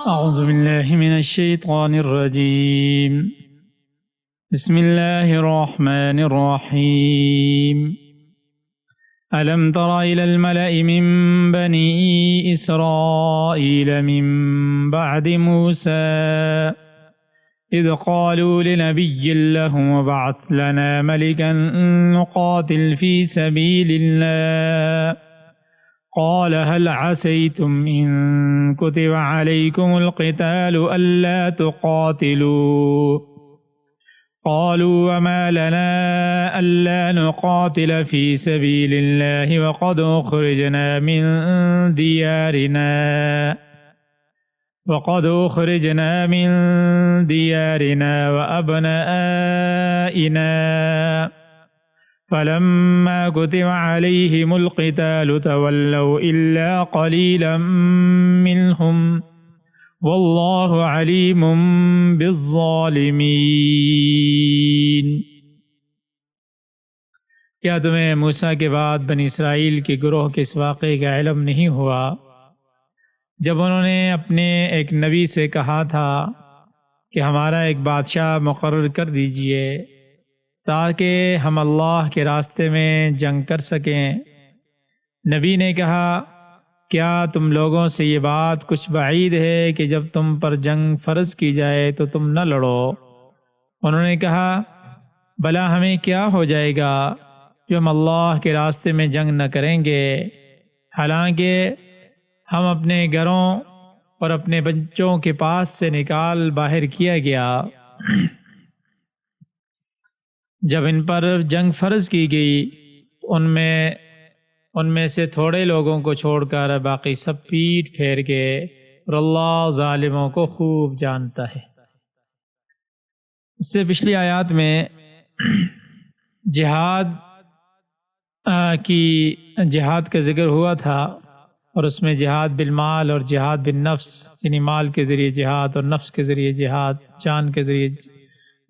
أعوذ بالله من الشيطان الرجيم. بسم الله الرحمن الرحيم. ألم تر إلى الملأ من بني إسرائيل من بعد موسى إذ قالوا لنبي له ابعث لنا ملكا نقاتل في سبيل الله قال هل عسيتم إن كتب عليكم القتال ألا تقاتلوا قالوا وما لنا ألا نقاتل في سبيل الله وقد أخرجنا من ديارنا وأبنائنا فلما كتب عليهم القتال تولوا إلا قليلا منهم والله عليم بالظالمين۔ کیا تمہیں موسیٰ کے بعد بنی اسرائیل کے گروہ کے اس واقعے کا علم نہیں ہوا جب انہوں نے اپنے ایک نبی سے کہا تھا کہ ہمارا ایک بادشاہ مقرر کر دیجئے تاکہ ہم اللہ کے راستے میں جنگ کر سکیں۔ نبی نے کہا کیا تم لوگوں سے یہ بات کچھ بعید ہے کہ جب تم پر جنگ فرض کی جائے تو تم نہ لڑو؟ انہوں نے کہا بھلا ہمیں کیا ہو جائے گا جو ہم اللہ کے راستے میں جنگ نہ کریں گے، حالانکہ ہم اپنے گھروں اور اپنے بچوں کے پاس سے نکال باہر کیا گیا۔ جب ان پر جنگ فرض کی گئی ان میں سے تھوڑے لوگوں کو چھوڑ کر باقی سب پیٹ پھیر گئے، اور اللہ ظالموں کو خوب جانتا ہے۔ اس سے پچھلی آیات میں جہاد کا ذکر ہوا تھا، اور اس میں جہاد بالمال اور جہاد بالنفس، یعنی مال کے ذریعے جہاد اور نفس کے ذریعے جہاد، جان کے ذریعے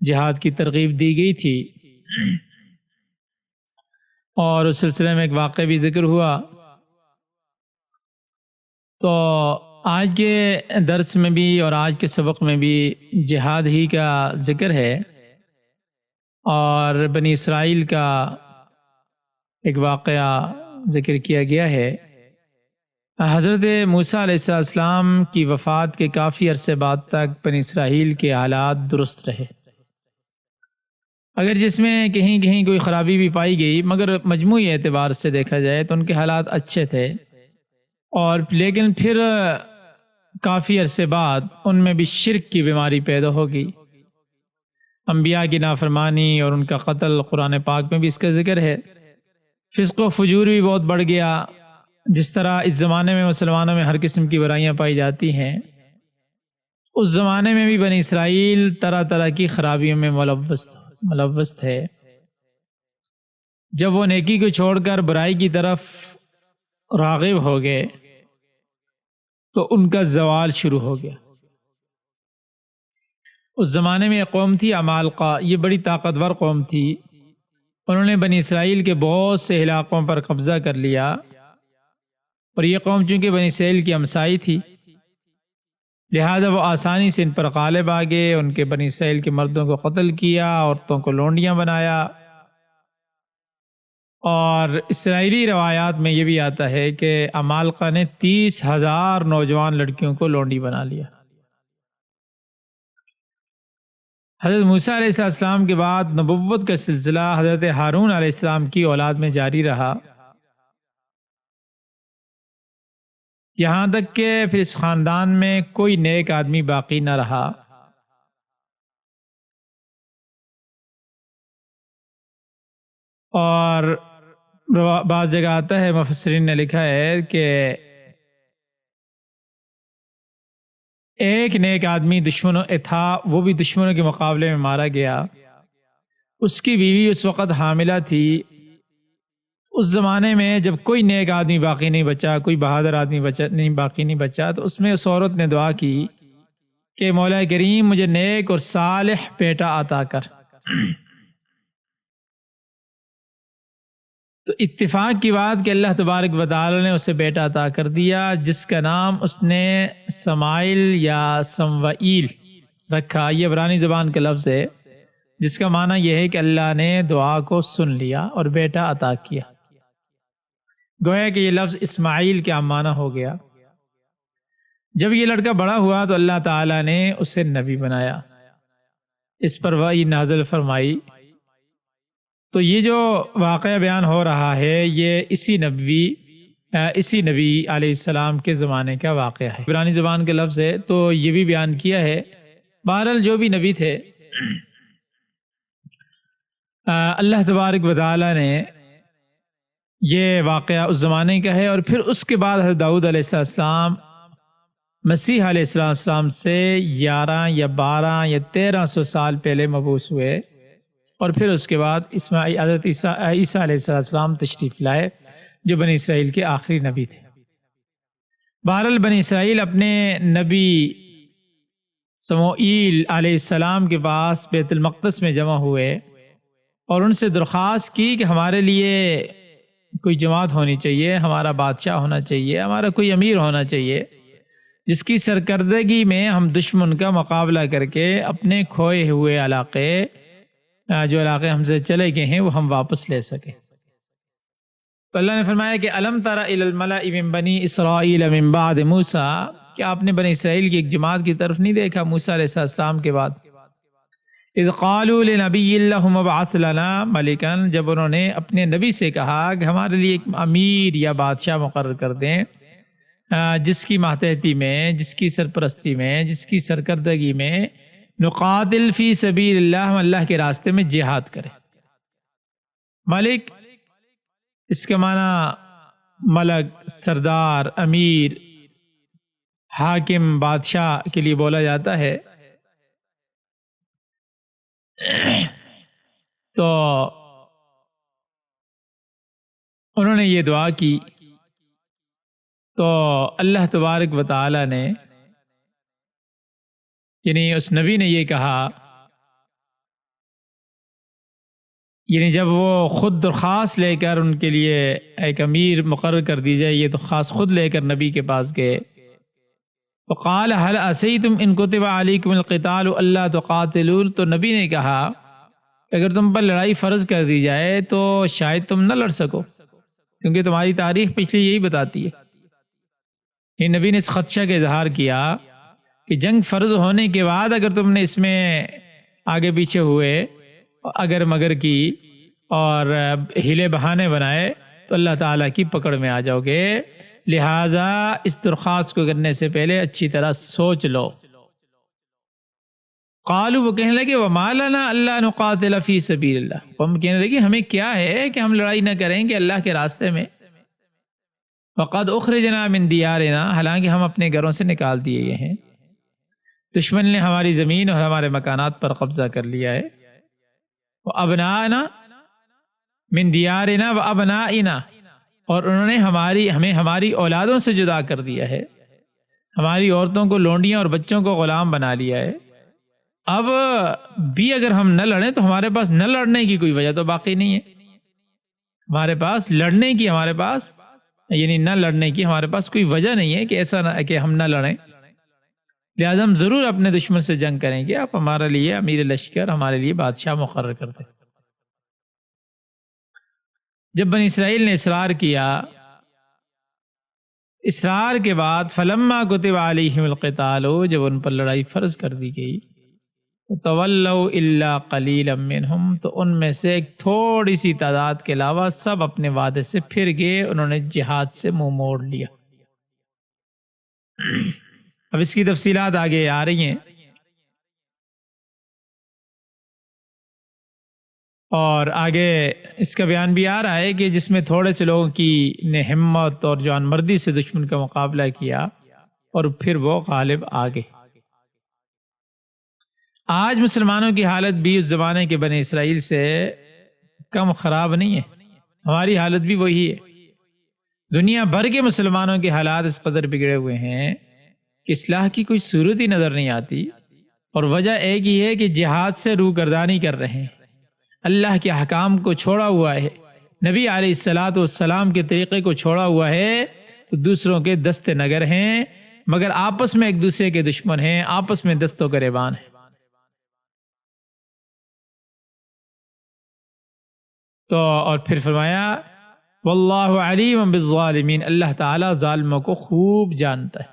جہاد کی ترغیب دی گئی تھی۔ اور اس سلسلے میں ایک واقعہ بھی ذکر ہوا۔ تو آج کے درس میں بھی اور آج کے سبق میں بھی جہاد ہی کا ذکر ہے، اور بنی اسرائیل کا ایک واقعہ ذکر کیا گیا ہے۔ حضرت موسیٰ علیہ السلام کی وفات کے کافی عرصے بعد تک بنی اسرائیل کے حالات درست رہے، اگر جس میں کہیں کہیں کوئی خرابی بھی پائی گئی، مگر مجموعی اعتبار سے دیکھا جائے تو ان کے حالات اچھے تھے۔ اور لیکن پھر کافی عرصے بعد ان میں بھی شرک کی بیماری پیدا ہو گئی، انبیاء کی نافرمانی اور ان کا قتل، قرآن پاک میں بھی اس کا ذکر ہے۔ فسق و فجور بھی بہت بڑھ گیا، جس طرح اس زمانے میں مسلمانوں میں ہر قسم کی برائیاں پائی جاتی ہیں، اس زمانے میں بھی بنی اسرائیل طرح طرح کی خرابیوں میں ملوث تھے۔ جب وہ نیکی کو چھوڑ کر برائی کی طرف راغب ہو گئے تو ان کا زوال شروع ہو گیا۔ اس زمانے میں ایک قوم تھی عمالقہ، یہ بڑی طاقتور قوم تھی۔ انہوں نے بنی اسرائیل کے بہت سے علاقوں پر قبضہ کر لیا، اور یہ قوم چونکہ بنی اسرائیل کی ہمسائی تھی، لہذا وہ آسانی سے ان پر غالب آ گئے، ان کے بنی اسرائیل کے مردوں کو قتل کیا، عورتوں کو لونڈیاں بنایا۔ اور اسرائیلی روایات میں یہ بھی آتا ہے کہ عمالقہ نے 30,000 نوجوان لڑکیوں کو لونڈی بنا لیا۔ حضرت موسیٰ علیہ السلام کے بعد نبوت کا سلسلہ حضرت ہارون علیہ السلام کی اولاد میں جاری رہا، یہاں تک کہ پھر اس خاندان میں کوئی نیک آدمی باقی نہ رہا۔ اور بعض جگہ آتا ہے، مفسرین نے لکھا ہے کہ ایک نیک آدمی تھا، وہ بھی دشمنوں کے مقابلے میں مارا گیا، اس کی بیوی اس وقت حاملہ تھی۔ اس زمانے میں جب کوئی نیک آدمی باقی نہیں بچا، کوئی بہادر آدمی باقی نہیں بچا، تو اس میں اس عورت نے دعا کی کہ مولا کریم مجھے نیک اور صالح بیٹا عطا کر۔ تو اتفاق کی بات کہ اللہ تبارک و تعالی نے اسے بیٹا عطا کر دیا، جس کا نام اس نے سمائل یا سموئیل رکھا۔ یہ عبرانی زبان کا لفظ ہے جس کا معنی یہ ہے کہ اللہ نے دعا کو سن لیا اور بیٹا عطا کیا۔ گویا کہ یہ لفظ اسماعیل کے معنی ہو گیا۔ جب یہ لڑکا بڑا ہوا تو اللہ تعالی نے اسے نبی بنایا، اس پر وحی نازل فرمائی۔ تو یہ جو واقعہ بیان ہو رہا ہے یہ اسی نبی علیہ السلام کے زمانے کا واقعہ ہے، عبرانی زبان کے لفظ ہے، تو یہ بھی بیان کیا ہے۔ بہرحال جو بھی نبی تھے اللہ تبارک و تعالی نے یہ واقعہ اس زمانے کا ہے۔ اور پھر اس کے بعد حضرت داؤد علیہ السلام مسیح علیہ السلام سے 11 یا 12 یا 1300 سال پہلے مبعوث ہوئے، اور پھر اس کے بعد حضرت عیسیٰ علیہ السلام تشریف لائے جو بنی اسرائیل کے آخری نبی تھے۔ بہرحال بنی اسرائیل اپنے نبی سموئیل علیہ السلام کے پاس بیت المقدس میں جمع ہوئے اور ان سے درخواست کی کہ ہمارے لیے کوئی جماعت ہونی چاہیے، ہمارا بادشاہ ہونا چاہیے، ہمارا کوئی امیر ہونا چاہیے جس کی سرکردگی میں ہم دشمن کا مقابلہ کر کے اپنے کھوئے ہوئے علاقے، جو علاقے ہم سے چلے گئے ہیں، وہ ہم واپس لے سکیں۔ تو اللہ نے فرمایا کہ الم تر الی الملأ من بنی اسرائیل من بعد موسیٰ، کہ آپ نے بنی اسرائیل کی ایک جماعت کی طرف نہیں دیکھا موسیٰ علیہ السلام کے بعد؟ اذ قالوا لنبی لہم ابعث لنا ملکا، جب انہوں نے اپنے نبی سے کہا کہ ہمارے لیے ایک امیر یا بادشاہ مقرر کر دیں جس کی ماتحتی میں، جس کی سرپرستی میں، جس کی سرکردگی میں نقاتل فی سبیل اللہ، ہم اللہ کے راستے میں جہاد کریں۔ ملک اس کے معنی ملک، سردار، امیر، حاکم، بادشاہ کے لیے بولا جاتا ہے۔ تو انہوں نے یہ دعا کی تو اللہ تبارک و تعالی نے، یعنی اس نبی نے یہ کہا، یعنی جب وہ خود درخواست لے کر ان کے لیے ایک امیر مقرر کر دی جائے، یہ درخواست خود لے کر نبی کے پاس گئے، فقال هل عصیتم ان کتب علیکم القتال الا تقاتلوا، تو نبی نے کہا اگر تم پر لڑائی فرض کر دی جائے تو شاید تم نہ لڑ سکو، کیونکہ تمہاری تاریخ پچھلی یہی بتاتی ہے۔ یہ نبی نے اس خدشہ کا اظہار کیا کہ جنگ فرض ہونے کے بعد اگر تم نے اس میں آگے پیچھے ہوئے، اگر مگر کی اور ہیلے بہانے بنائے تو اللہ تعالیٰ کی پکڑ میں آ جاؤ گے، لہٰذا اس درخواست کو کرنے سے پہلے اچھی طرح سوچ لو۔ قالوا، وہ کہنے لگے وما لنا الا نقاتل فی سبیل اللہ، ہم کہنے لگے ہمیں کیا ہے کہ ہم لڑائی نہ کریں گے اللہ کے راستے میں، فقد اخرجنا من دیارنا، حالانکہ ہم اپنے گھروں سے نکال دیے گئے ہیں، دشمن نے ہماری زمین اور ہمارے مکانات پر قبضہ کر لیا ہے، وابناءنا من دیارنا وابنائنا، اور انہوں نے ہمیں ہماری اولادوں سے جدا کر دیا ہے، ہماری عورتوں کو لونڈیاں اور بچوں کو غلام بنا لیا ہے۔ اب بھی اگر ہم نہ لڑیں تو ہمارے پاس نہ لڑنے کی کوئی وجہ تو باقی نہیں ہے، ہمارے پاس لڑنے کی، ہمارے پاس یعنی نہ لڑنے کی ہمارے پاس کوئی وجہ نہیں ہے کہ ایسا نہ کہ ہم نہ لڑیں، لہذا ہم ضرور اپنے دشمن سے جنگ کریں گے، آپ ہمارے لیے امیر لشکر، ہمارے لیے بادشاہ مقرر کر دیں۔ جب بنی اسرائیل نے اصرار کیا، اصرار کے بعد فلما کتب علیہم القتال، جب ان پر لڑائی فرض کر دی گئی، تولوا الا قلیلا منہم، تو ان میں سے ایک تھوڑی سی تعداد کے علاوہ سب اپنے وعدے سے پھر گئے، انہوں نے جہاد سے منہ موڑ لیا۔ اب اس کی تفصیلات آگے آ رہی ہیں، اور آگے اس کا بیان بھی آ رہا ہے کہ جس میں تھوڑے سے لوگوں کی نے ہمت اور جان مردی سے دشمن کا مقابلہ کیا اور پھر وہ غالب آ گئے۔ آج مسلمانوں کی حالت بھی اس زمانے کے بنی اسرائیل سے کم خراب نہیں ہے، ہماری حالت بھی وہی ہے۔ دنیا بھر کے مسلمانوں کے حالات اس قدر بگڑے ہوئے ہیں کہ اصلاح کی کوئی صورت ہی نظر نہیں آتی، اور وجہ ایک ہی ہے کہ جہاد سے روگردانی کر رہے ہیں، اللہ کے احکام کو چھوڑا ہوا ہے، نبی علیہ الصلاۃ والسلام کے طریقے کو چھوڑا ہوا ہے، تو دوسروں کے دست نگر ہیں، مگر آپس میں ایک دوسرے کے دشمن ہیں، آپس میں دست و گریبان ہیں۔ تو اور پھر فرمایا واللہ علیم بالظالمین، اللہ تعالیٰ ظالموں کو خوب جانتا ہے۔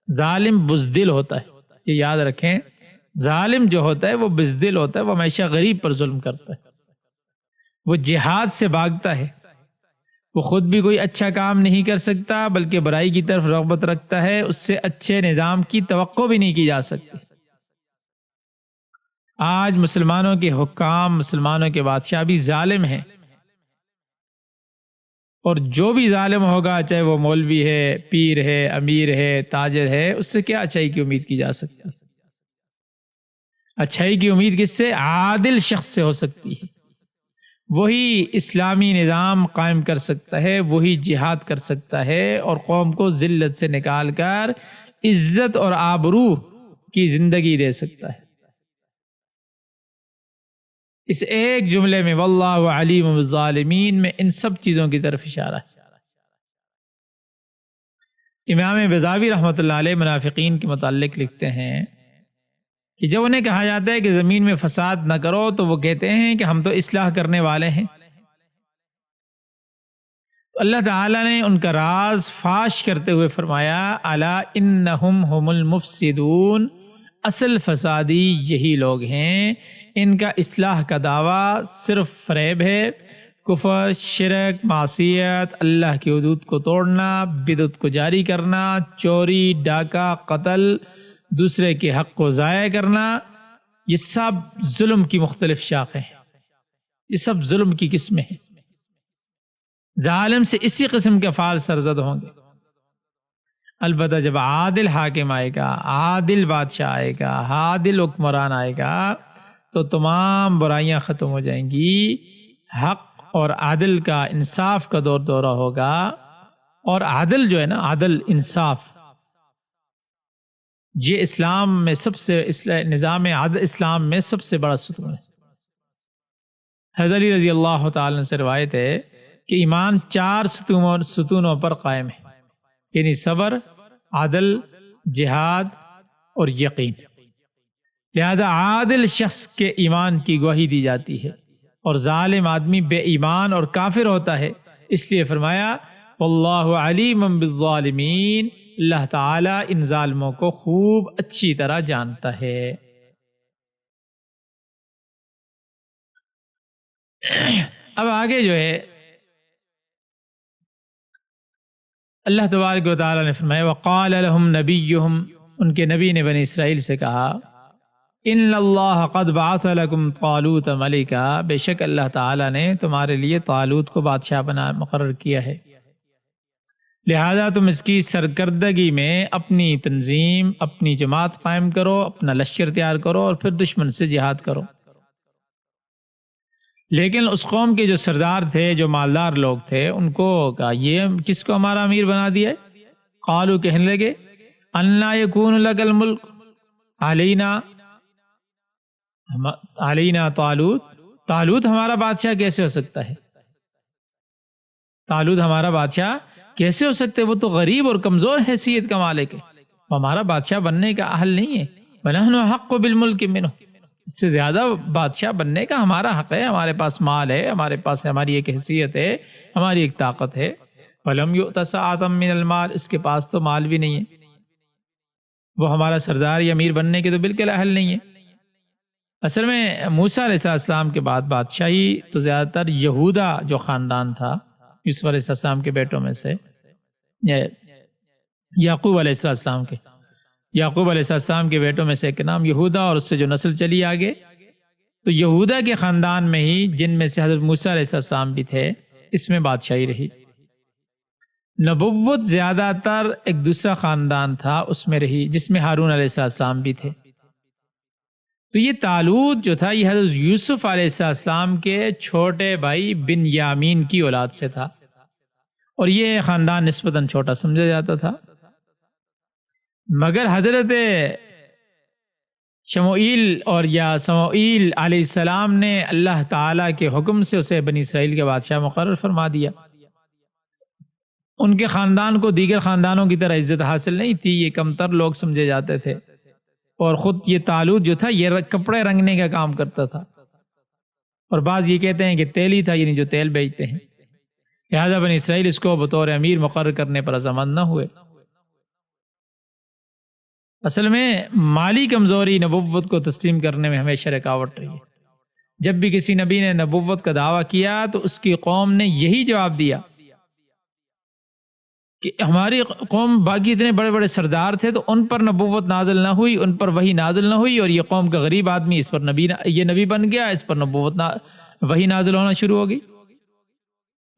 ظالم بزدل ہوتا ہے، یہ یاد رکھیں، ظالم جو ہوتا ہے وہ بزدل ہوتا ہے، وہ ہمیشہ غریب پر ظلم کرتا ہے، وہ جہاد سے بھاگتا ہے، وہ خود بھی کوئی اچھا کام نہیں کر سکتا بلکہ برائی کی طرف رغبت رکھتا ہے، اس سے اچھے نظام کی توقع بھی نہیں کی جا سکتی۔ آج مسلمانوں کے حکام، مسلمانوں کے بادشاہ بھی ظالم ہیں، اور جو بھی ظالم ہوگا، چاہے وہ مولوی ہے، پیر ہے، امیر ہے، تاجر ہے، اس سے کیا اچھائی کی امید کی جا سکتی ہے؟ اچھائی کی امید کس سے؟ عادل شخص سے ہو سکتی ہے، وہی اسلامی نظام قائم کر سکتا ہے، وہی جہاد کر سکتا ہے، اور قوم کو ذلت سے نکال کر عزت اور آبرو کی زندگی دے سکتا ہے۔ اس ایک جملے میں واللہ علیم بالظالمین میں ان سب چیزوں کی طرف اشارہ ہے۔ امام بیضاوی رحمۃ اللہ علیہ منافقین کے متعلق لکھتے ہیں کہ جب انہیں کہا جاتا ہے کہ زمین میں فساد نہ کرو تو وہ کہتے ہیں کہ ہم تو اصلاح کرنے والے ہیں۔ تو اللہ تعالیٰ نے ان کا راز فاش کرتے ہوئے فرمایا الا انہم هم المفسدون، اصل فسادی یہی لوگ ہیں، ان کا اصلاح کا دعویٰ صرف فریب ہے، کفر، شرک، معصیت، اللہ کی حدود کو توڑنا، بدعت کو جاری کرنا، چوری، ڈاکہ، قتل، دوسرے کے حق کو ضائع کرنا، یہ سب ظلم کی مختلف شاخیں ہیں، یہ سب ظلم کی قسمیں ہیں۔ ظالم سے اسی قسم کے افعال سرزد ہوں گے، البتہ جب عادل حاکم آئے گا، عادل بادشاہ آئے گا، عادل حکمران آئے گا تو تمام برائیاں ختم ہو جائیں گی، حق اور عدل کا، انصاف کا دورہ ہوگا، اور عدل جو ہے نا، عدل، انصاف، یہ اسلام میں سب سے، نظام عدل اسلام میں سب سے بڑا ستون ہے۔ حضرت علی رضی اللہ تعالی عنہ سے روایت ہے کہ ایمان 4 ستونوں پر قائم ہے، یعنی صبر، عدل، جہاد اور یقین۔ لہذا عادل شخص کے ایمان کی گواہی دی جاتی ہے، اور ظالم آدمی بے ایمان اور کافر ہوتا ہے، اس لیے فرمایا واللہ علیم بالظالمین، اللہ تعالیٰ ان ظالموں کو خوب اچھی طرح جانتا ہے۔ اب آگے جو ہے اللہ تبارک و تعالیٰ نے فرمایا وقال لهم نبیہم، ان کے نبی نے بنی اسرائیل سے کہا ان اللہ قد بعث لکم طالوت ملکا، بے شک اللہ تعالیٰ نے تمہارے لیے طالوت کو بادشاہ مقرر کیا ہے، لہذا تم اس کی سرکردگی میں اپنی تنظیم، اپنی جماعت قائم کرو، اپنا لشکر تیار کرو، اور پھر دشمن سے جہاد کرو۔ لیکن اس قوم کے جو سردار تھے، جو مالدار لوگ تھے، ان کو کہا یہ کس کو ہمارا امیر بنا دیا ہے؟ قالو، کہنے لگے انا یکون لک الملک علینا طالوت ہمارا بادشاہ کیسے ہو سکتا ہے؟ طالوت ہمارا بادشاہ کیسے ہو سکتے؟ وہ تو غریب اور کمزور حیثیت کا مالک ہے، وہ ہمارا بادشاہ بننے کا اہل نہیں ہے۔ وَنَحْنُ أَحَقُّ بِالْمُلْكِ مِنْهُ، اس سے زیادہ بادشاہ بننے کا ہمارا حق ہے، ہمارے پاس مال ہے، ہمارے پاس ہماری ایک حیثیت ہے، ہماری ایک طاقت ہے۔ وَلَمْ يُؤْتَ سَعَةً مِّنَ الْمَالِ، اس کے پاس تو مال بھی نہیں ہے، وہ ہمارا سردار یا امیر بننے کے تو بالکل اہل نہیں ہے۔ اصل میں موسیٰ علیہ السلام کے بعد بادشاہی تو زیادہ تر یہودا جو خاندان تھا، یوسف علیہ السلام کے بیٹوں میں سے، یعقوب علیہ السلام کے بیٹوں میں سے ایک نام یہودا، اور اس سے جو نسل چلی آگے، تو یہودا کے خاندان میں ہی، جن میں سے حضرت موسیٰ علیہ السلام بھی تھے، اس میں بادشاہی رہی۔ نبوت زیادہ تر ایک دوسرا خاندان تھا، اس میں رہی، جس میں ہارون علیہ السلام بھی تھے۔ تو یہ طالوت جو تھا یہ حضرت یوسف علیہ السلام کے چھوٹے بھائی بن یامین کی اولاد سے تھا، اور یہ خاندان نسبتاً چھوٹا سمجھا جاتا تھا، مگر حضرت شموئیل اور یا سموئیل علیہ السلام نے اللہ تعالیٰ کے حکم سے اسے بنی اسرائیل کے بادشاہ مقرر فرما دیا۔ ان کے خاندان کو دیگر خاندانوں کی طرح عزت حاصل نہیں تھی، یہ کمتر لوگ سمجھے جاتے تھے، اور خود یہ طالوت جو تھا یہ کپڑے رنگنے کا کام کرتا تھا، اور بعض یہ کہتے ہیں کہ تیلی تھا، یعنی جو تیل بیچتے ہیں، لہذا بنی اسرائیل اس کو بطور امیر مقرر کرنے پر رضامند نہ ہوئے۔ اصل میں مالی کمزوری نبوت کو تسلیم کرنے میں ہمیشہ رکاوٹ رہی ہے۔ جب بھی کسی نبی نے نبوت کا دعویٰ کیا تو اس کی قوم نے یہی جواب دیا کہ ہماری قوم باقی اتنے بڑے بڑے سردار تھے تو ان پر نبوت نازل نہ ہوئی، ان پر وحی نازل نہ ہوئی، اور یہ قوم کا غریب آدمی اس پر یہ نبی بن گیا، اس پر نبوت وحی نازل ہونا شروع ہو گئی۔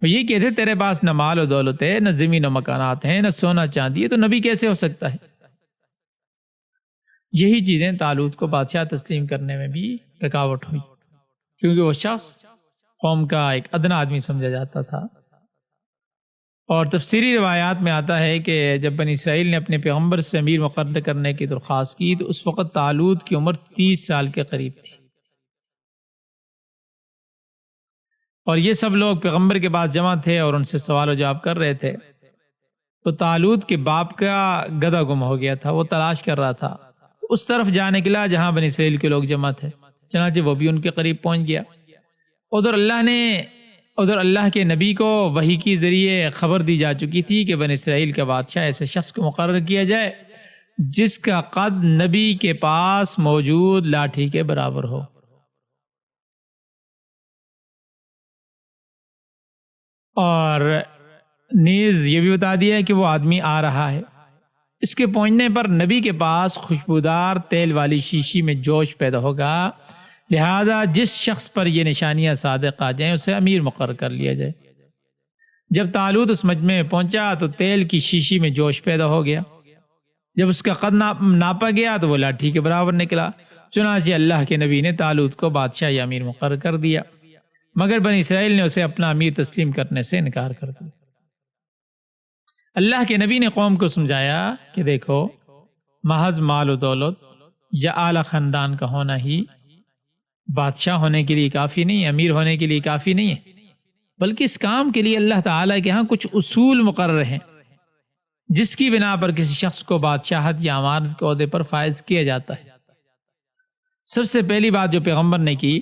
یہ کہتے تیرے پاس نہ مال و دولت ہے، نہ زمین و مکانات ہیں، نہ سونا چاندی ہے، تو نبی کیسے ہو سکتا ہے؟ یہی چیزیں طالوت کو بادشاہ تسلیم کرنے میں بھی رکاوٹ ہوئی، کیونکہ وہ شخص قوم کا ایک ادنا آدمی سمجھا جاتا تھا۔ اور تفسیری روایات میں آتا ہے کہ جب بنی اسرائیل نے اپنے پیغمبر سے امیر مقرر کرنے کی درخواست کی تو اس وقت طالوت کی عمر 30 سال کے قریب تھی، اور یہ سب لوگ پیغمبر کے پاس جمع تھے اور ان سے سوال و جواب کر رہے تھے۔ تو طالوت کے باپ کا گدھا گم ہو گیا تھا، وہ تلاش کر رہا تھا، اس طرف جا نکلا جہاں بنی اسرائیل کے لوگ جمع تھے، چنانچہ وہ بھی ان کے قریب پہنچ گیا۔ ادھر اللہ کے نبی کو وحی کے ذریعے خبر دی جا چکی تھی کہ بنی اسرائیل کا بادشاہ ایسے شخص کو مقرر کیا جائے جس کا قد نبی کے پاس موجود لاٹھی کے برابر ہو۔ اور نیز یہ بھی بتا دیا کہ وہ آدمی آ رہا ہے۔ اس کے پہنچنے پر نبی کے پاس خوشبودار تیل والی شیشی میں جوش پیدا ہوگا، لہذا جس شخص پر یہ نشانیاں صادق آ جائیں اسے امیر مقرر کر لیا جائے۔ جب طالوت اس مجمع میں پہنچا تو تیل کی شیشی میں جوش پیدا ہو گیا۔ جب اس کا قد ناپا گیا تو وہ لاٹھی کے برابر نکلا، چنانچہ اللہ کے نبی نے طالوت کو بادشاہ یا امیر مقرر کر دیا، مگر بنی اسرائیل نے اسے اپنا امیر تسلیم کرنے سے انکار کر دیا۔ اللہ کے نبی نے قوم کو سمجھایا کہ دیکھو، محض مال و دولت یا اعلیٰ خاندان کا ہونا ہی بادشاہ ہونے کے لیے کافی نہیں ہے، امیر ہونے کے لیے کافی نہیں ہے، بلکہ اس کام کے لیے اللہ تعالیٰ کے ہاں کچھ اصول مقرر ہیں جس کی بنا پر کسی شخص کو بادشاہت یا امارت کے عہدے پر فائز کیا جاتا ہے۔ سب سے پہلی بات جو پیغمبر نے کی،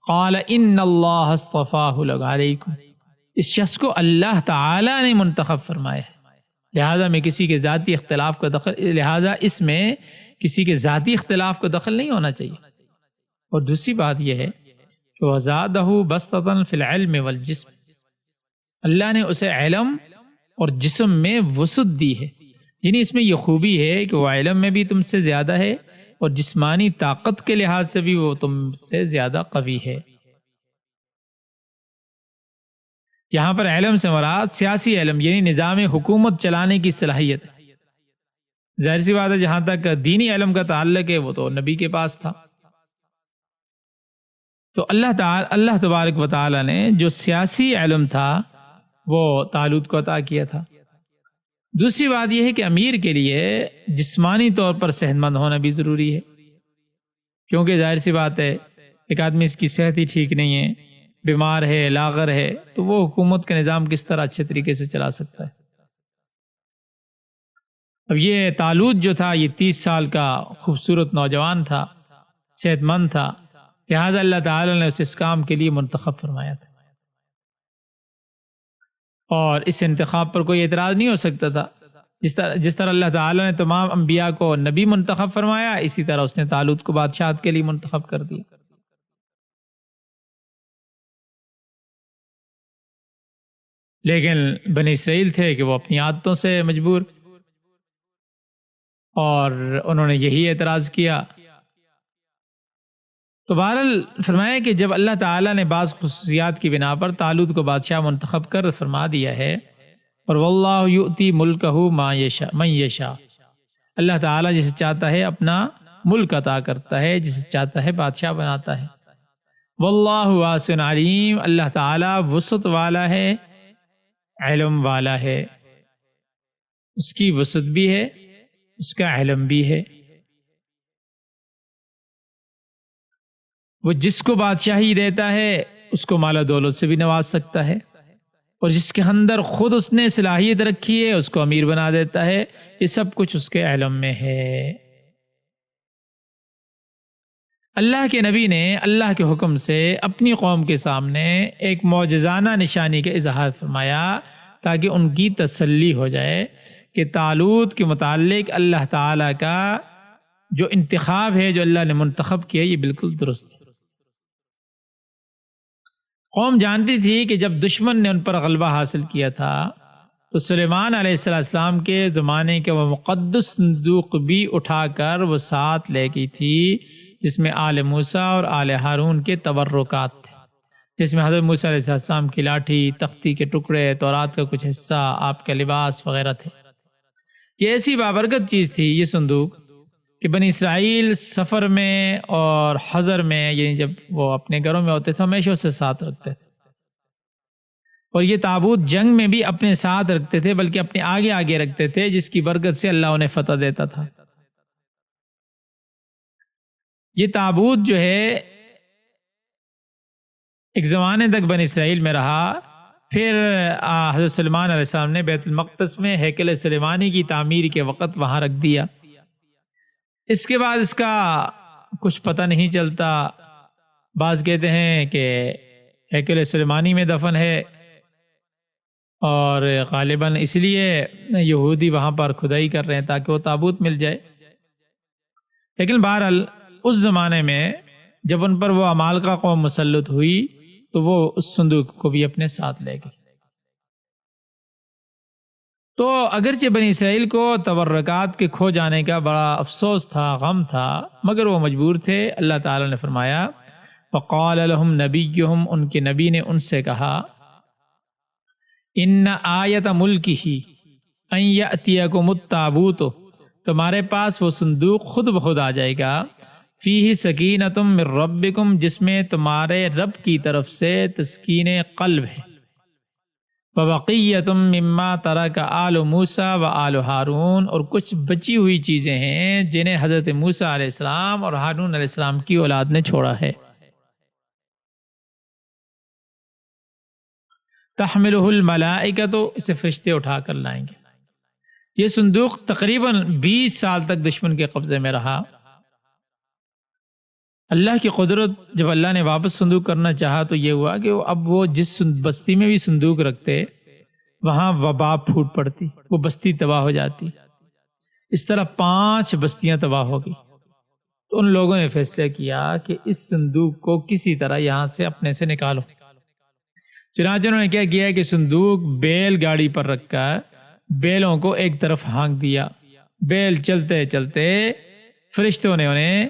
قال ان اللہ اصطفاہ علیکم، اس شخص کو اللہ تعالیٰ نے منتخب فرمایا ہے، لہذا اس میں کسی کے ذاتی اختلاف کا دخل نہیں ہونا چاہیے۔ اور دوسری بات یہ ہے کہ وَزَادَهُ بَسْطَةً فِي الْعِلْمِ وَالْجِسْمِ، اللہ نے اسے علم اور جسم میں وسعت دی ہے، یعنی اس میں یہ خوبی ہے کہ وہ علم میں بھی تم سے زیادہ ہے اور جسمانی طاقت کے لحاظ سے بھی وہ تم سے زیادہ قوی ہے۔ یہاں پر علم سے مراد سیاسی علم، یعنی نظام حکومت چلانے کی صلاحیت ہے۔ ظاہر سی بات ہے جہاں تک دینی علم کا تعلق ہے وہ تو نبی کے پاس تھا، تو اللہ تبارک و تعالی نے جو سیاسی علم تھا وہ طالوت کو عطا کیا تھا۔ دوسری بات یہ ہے کہ امیر کے لیے جسمانی طور پر صحت مند ہونا بھی ضروری ہے، کیونکہ ظاہر سی بات ہے ایک آدمی اس کی صحت ہی ٹھیک نہیں ہے، بیمار ہے، لاغر ہے، تو وہ حکومت کا نظام کس طرح اچھے طریقے سے چلا سکتا ہے۔ اب یہ طالوت جو تھا یہ 30 سال کا خوبصورت نوجوان تھا، صحت مند تھا، لہذا اللہ تعالی نے اسے اس کام کے لیے منتخب فرمایا تھا، اور اس انتخاب پر کوئی اعتراض نہیں ہو سکتا تھا۔ جس طرح اللہ تعالی نے تمام انبیاء کو نبی منتخب فرمایا، اسی طرح اس نے طالوت کو بادشاہت کے لیے منتخب کر دیا۔ لیکن بنی اسرائیل تھے کہ وہ اپنی عادتوں سے مجبور، اور انہوں نے یہی اعتراض کیا۔ تو بہرحال فرمایا کہ جب اللہ تعالیٰ نے بعض خصوصیات کی بنا پر طالوت کو بادشاہ منتخب کر فرما دیا ہے، اور واللہ یؤتی ملکہ من یشاء، اللہ تعالیٰ جسے چاہتا ہے اپنا ملک عطا کرتا ہے، جسے چاہتا ہے بادشاہ بناتا ہے۔ واللہ واسع علیم، اللہ تعالی وسعت والا ہے، علم والا ہے، اس کی وسعت بھی ہے، اس کا علم بھی ہے۔ وہ جس کو بادشاہی دیتا ہے اس کو مال و دولت سے بھی نواز سکتا ہے، اور جس کے اندر خود اس نے صلاحیت رکھی ہے اس کو امیر بنا دیتا ہے۔ یہ سب کچھ اس کے علم میں ہے۔ اللہ کے نبی نے اللہ کے حکم سے اپنی قوم کے سامنے ایک معجزانہ نشانی کا اظہار فرمایا تاکہ ان کی تسلی ہو جائے کہ طالوت کے متعلق اللہ تعالیٰ کا جو انتخاب ہے، جو اللہ نے منتخب کیا، یہ بالکل درست ہے۔ قوم جانتی تھی کہ جب دشمن نے ان پر غلبہ حاصل کیا تھا تو سلیمان علیہ السلام کے زمانے کے وہ مقدس صندوق بھی اٹھا کر وہ ساتھ لے گئی تھی، جس میں آل موسیٰ اور آل ہارون کے تبرکات تھے، جس میں حضرت موسیٰ علیہ السلام کی لاٹھی، تختی کے ٹکڑے، تورات کا کچھ حصہ، آپ کا لباس وغیرہ تھے۔ یہ ایسی بابرکت چیز تھی یہ صندوق کہ بنی اسرائیل سفر میں اور حضر میں، یعنی جب وہ اپنے گھروں میں ہوتے تھے، ہمیشہ اسے ساتھ رکھتے تھے، اور یہ تابوت جنگ میں بھی اپنے ساتھ رکھتے تھے، بلکہ اپنے آگے آگے رکھتے تھے، جس کی برکت سے اللہ انہیں فتح دیتا تھا۔ یہ تابوت جو ہے ایک زمانے تک بنی اسرائیل میں رہا، پھر حضرت سلیمان علیہ السلام نے بیت المقدس میں ہیکل سلیمانی کی تعمیر کے وقت وہاں رکھ دیا۔ اس کے بعد اس کا کچھ پتہ نہیں چلتا، بعض کہتے ہیں کہ ہیکل سلیمانی میں دفن ہے، اور غالباً اس لیے یہودی وہاں پر کھدائی کر رہے ہیں تاکہ وہ تابوت مل جائے۔ لیکن بہرحال اس زمانے میں جب ان پر وہ عمالقہ قوم مسلط ہوئی تو وہ اس صندوق کو بھی اپنے ساتھ لے گئی۔ تو اگرچہ بنی اسرائیل کو تبرکات کے کھو جانے کا بڑا افسوس تھا، غم تھا، مگر وہ مجبور تھے۔ اللہ تعالی نے فرمایا وقال لهم نبیہم، ان کے نبی نے ان سے کہا ان آیت ملکہ ان یأتیکم التابوت، تمہارے پاس وہ صندوق خود بخود آ جائے گا، فیہ سکینۃ من ربکم، جس میں تمہارے رب کی طرف سے تسکین قلب ہے، وبقیۃ مما ترک آل موسیٰ و آل ہارون، اور کچھ بچی ہوئی چیزیں ہیں جنہیں حضرت موسیٰ علیہ السلام اور ہارون علیہ السلام کی اولاد نے چھوڑا ہے۔ تحملہ الملائکۃ، اسے فرشتے اٹھا کر لائیں گے۔ یہ صندوق تقریباً 20 سال تک دشمن کے قبضے میں رہا۔ اللہ کی قدرت، جب اللہ نے واپس صندوق کرنا چاہا تو یہ ہوا کہ اب وہ جس بستی میں بھی صندوق رکھتے وہاں وبا پھوٹ پڑتی، وہ بستی تباہ ہو جاتی۔ اس طرح 5 بستیاں تباہ ہو گئی۔ تو ان لوگوں نے فیصلہ کیا کہ اس صندوق کو کسی طرح یہاں سے اپنے سے نکالو۔ چنانچہ انہوں نے کیا کیا کہ صندوق بیل گاڑی پر رکھ کر بیلوں کو ایک طرف ہانک دیا۔ بیل چلتے چلتے فرشتوں نے انہیں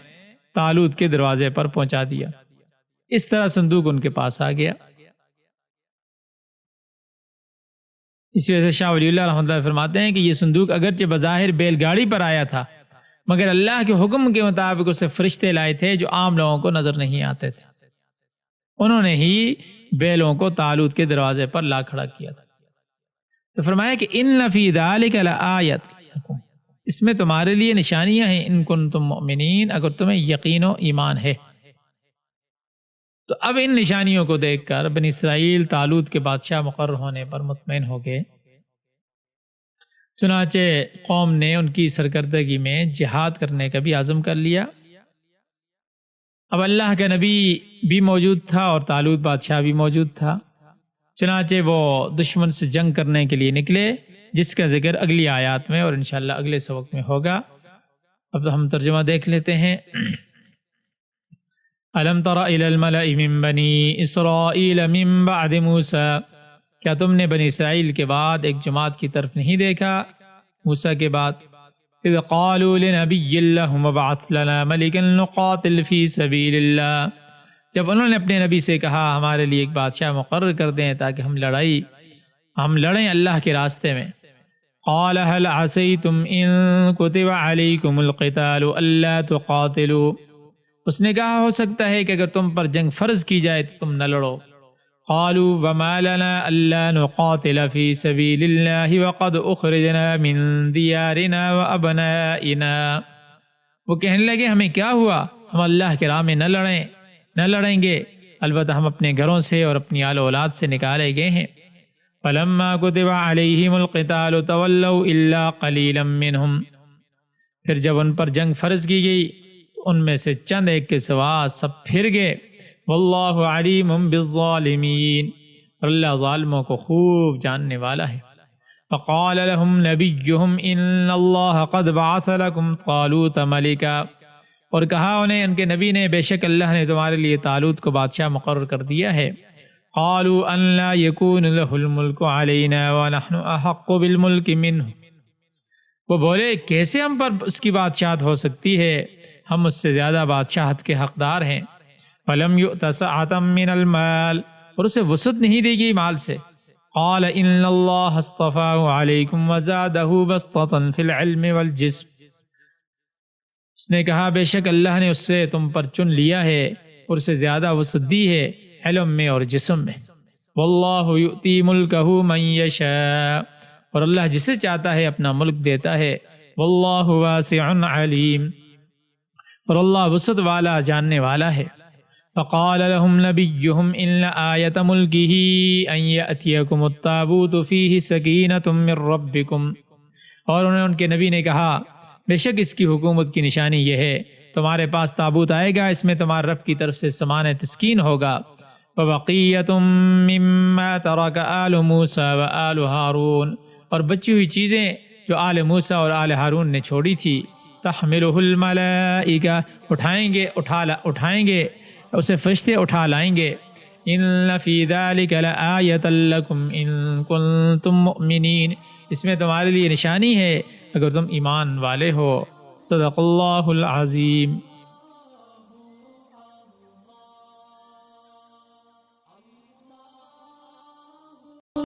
طالوت کے دروازے پر پہنچا دیا۔ اس طرح صندوق ان کے پاس آ گیا۔ اس وجہ سے شاہ ولی اللہ رحمۃ اللہ فرماتے ہیں کہ یہ صندوق اگرچہ بظاہر بیل گاڑی پر آیا تھا، مگر اللہ کے حکم کے مطابق اسے فرشتے لائے تھے جو عام لوگوں کو نظر نہیں آتے تھے۔ انہوں نے ہی بیلوں کو طالوت کے دروازے پر لا کھڑا کیا تھا۔ تو فرمایا کہ ان فی ذلک لآیۃ، اس میں تمہارے لیے نشانیاں ہیں، ان کنتم مؤمنین، اگر تمہیں یقین و ایمان ہے۔ تو اب ان نشانیوں کو دیکھ کر بنی اسرائیل طالوت کے بادشاہ مقرر ہونے پر مطمئن ہو گئے۔ چنانچہ قوم نے ان کی سرکردگی میں جہاد کرنے کا بھی عزم کر لیا۔ اب اللہ کا نبی بھی موجود تھا اور طالوت بادشاہ بھی موجود تھا، چنانچہ وہ دشمن سے جنگ کرنے کے لیے نکلے، جس کا ذکر اگلی آیات میں اور انشاءاللہ اگلے سبق میں ہوگا۔ اب ہم ترجمہ دیکھ لیتے ہیں۔ الم تر الی الملأ من بنی اسرائیل من بعد موسیٰ، کیا تم نے بنی اسرائیل کے بعد ایک جماعت کی طرف نہیں دیکھا موسیٰ کے بعد؟ اذ قالوا لنبی اللہم ابعث لنا ملکا نقاتل فی سبیل اللہ، جب انہوں نے اپنے نبی سے کہا ہمارے لیے ایک بادشاہ مقرر کر دیں تاکہ ہم لڑیں اللہ کے راستے میں۔ قال هل عسیتم ان کتب علیکم القتال الا تقاتلوا، اس نے کہا ہو سکتا ہے کہ اگر تم پر جنگ فرض کی جائے تو تم نہ لڑو۔ قالوا وما لنا الا نقاتل في سبيل الله وقد اخرجنا من ديارنا وابنائنا، وہ کہنے لگے ہمیں کیا ہوا، ہم اللہ کی راہ میں نہ لڑیں گے، البتہ ہم اپنے گھروں سے اور اپنی آل اولاد سے نکالے گئے ہیں۔ فلما كتب عليهم القتال تولوا الا قليلا منهم، پھر جب ان پر جنگ فرض کی گئی ان میں سے چند ایک کے سوا سب پھر گئے۔ واللہ علیم بالظالمین، اور اللہ ظالموں کو خوب جاننے والا ہے۔ فقال لهم نبیهم ان اللہ قد بعث لكم طالوت ملکا، اور کہا انہیں ان کے نبی نے بے شک اللہ نے تمہارے لیے طالوت کو بادشاہ مقرر کر دیا ہے۔ قالوا ان لا يكون له الملك علينا ونحن احق بالملك منه، وہ بولے کیسے ہم پر اس کی بادشاہت ہو سکتی ہے، ہم اس سے زیادہ بادشاہت کے حقدار ہیں۔ فلم يؤت سعة من المال، اور اسے وسعت نہیں دی گئی مال سے۔ قال ان اللہ اصطفاه علیکم وزادہ بسطة فی العلم والجسم، اس نے کہا بے شک اللہ نے اس سے تم پر چن لیا ہے اور اسے زیادہ وسعت دی ہے علم میں اور جسم میں۔ واللہ یؤتی ملکہ من یشاء، اور اللہ جسے چاہتا ہے اپنا ملک دیتا ہے۔ واللہ واسع علیم، اور اللہ وسعت والا جاننے والا ہے۔ فقال لهم نبيهم إن آية ملكه أن يأتيكم التابوت فيه سكينة من ربكم، اور انہیں ان کے نبی نے کہا بے شک اس کی حکومت کی نشانی یہ ہے تمہارے پاس تابوت آئے گا، اس میں تمہارے رب کی طرف سے سامان تسکین ہوگا۔ وبقية مما ترك آل موسى وآل هارون، اور بچی ہوئی چیزیں جو آل موسیٰ اور آل ہارون نے چھوڑی تھی۔ تحملہ الملائکہ، اٹھائیں گے اسے فرشتے اٹھا لائیں گے۔ ان فی ذلک لآیۃ لکم ان کنتم مؤمنین، اس میں تمہارے لیے نشانی ہے اگر تم ایمان والے ہو۔ صدق اللہ العظیم۔